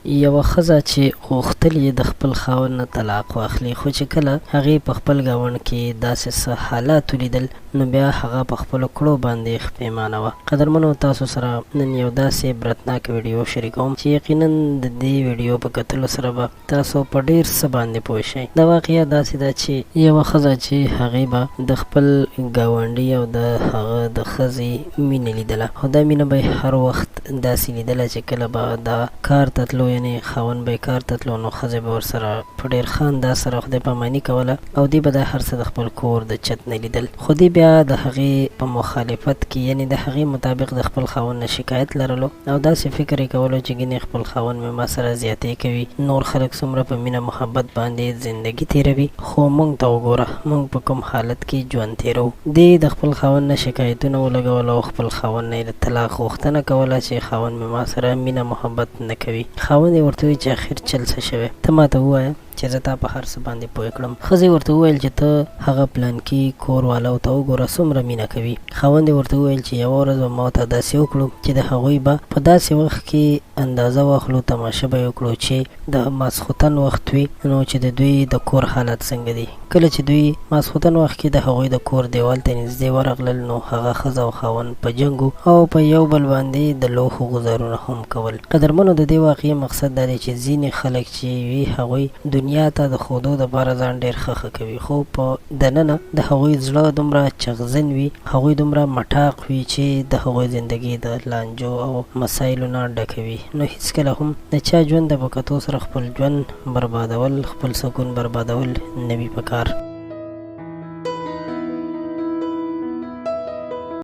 یوه ښځه چې غوښتل یې د خپل خاوند نه طلاق واخلي، خو چې کله هغې په خپل ګاونډ کې داسې څه حالات ولیدل، نو بیا هغه په خپلو کړو باندې پښیمانه وه. قدرمنو، تاسو سره نن یو داسې عبرتناک ویډیو شریکوم چې یقینا د دې ویډیو په کتلو سره به تاسو په ډېر څه باندې پوه شئ. دا واقعه داسې ده چې یوه ښځه چې هغې به د خپل ګاونډي او د هغه د ښځې مینه لیدله، او دا مینه به هر وخت داسې لیدله چې کله به دا کار ته تلو، یعنې خاوند به یې کار ته تلو، نو ښځې به ورسره په ډېر ښه انداز سره خدای پاماني کوله، او دوی به دا هر څه د خپل کور د چت نه لیدل. خو دوی بیا د هغې په مخالفت کې، یعنې د هغې مطابق د خپل خاوند نه شکایت لرلو، او داسې فکر یې کولو چې ګینې خپل خاوند مې ما سره زیاتې کوي، نور خلک څومره په مینه محبت باندې زندګي تېروي، خو موږ ته وګوره موږ په کوم حالت کې ژوند تېروو. دې د خپل خاوند نه شکایتونه ولګول او خپل خاوند نه یې د طلاق غوښتنه کوله چې خاوند مې ما سره مینه محبت نه کوي. خاوند یې ورته وویل چې اخر چل څه شوی، ته ما ته ووایه چې زه تا په هر څه باندې پوه کړم. ښځې ورته وویل چې ته هغه پلانکي کور والاو ته وګوره څومره مینه کوي. خاوند یې ورته وویل چې یوه ورځ به ما ته داسې وکړو چې د هغوی به په داسې وخت کې اندازه واخلو، تماشه به یې وکړو چې د ماسخوتن وخت وي، نو چې د دوی د کور حالت څنګه دی. کله چې دوی ماسخوتن وخت کې د هغوی د کور دیوال ته نږدې ورغلل، نو هغه ښځه او خاوند په جنګ او په یو بل باندې د لوښو ګزارونه هم کول. قدرمنو، د دې واقعې مقصد دا دی چې ځینې خلک چې وي هغوی دنیا ته د ښودو دپاره ځان ډېر ښه کوي، خو په دننه د هغوی زړه دومره چغزن وي، هغوی دومره مټاق وي چې د هغوی زندګي د لانجو او مسایلو نه ډکه وي. نو هېڅکله هم د چا ژوند د په کتو سره خپل ژوند بربادول، خپل سکون بربادول نه وي پکار.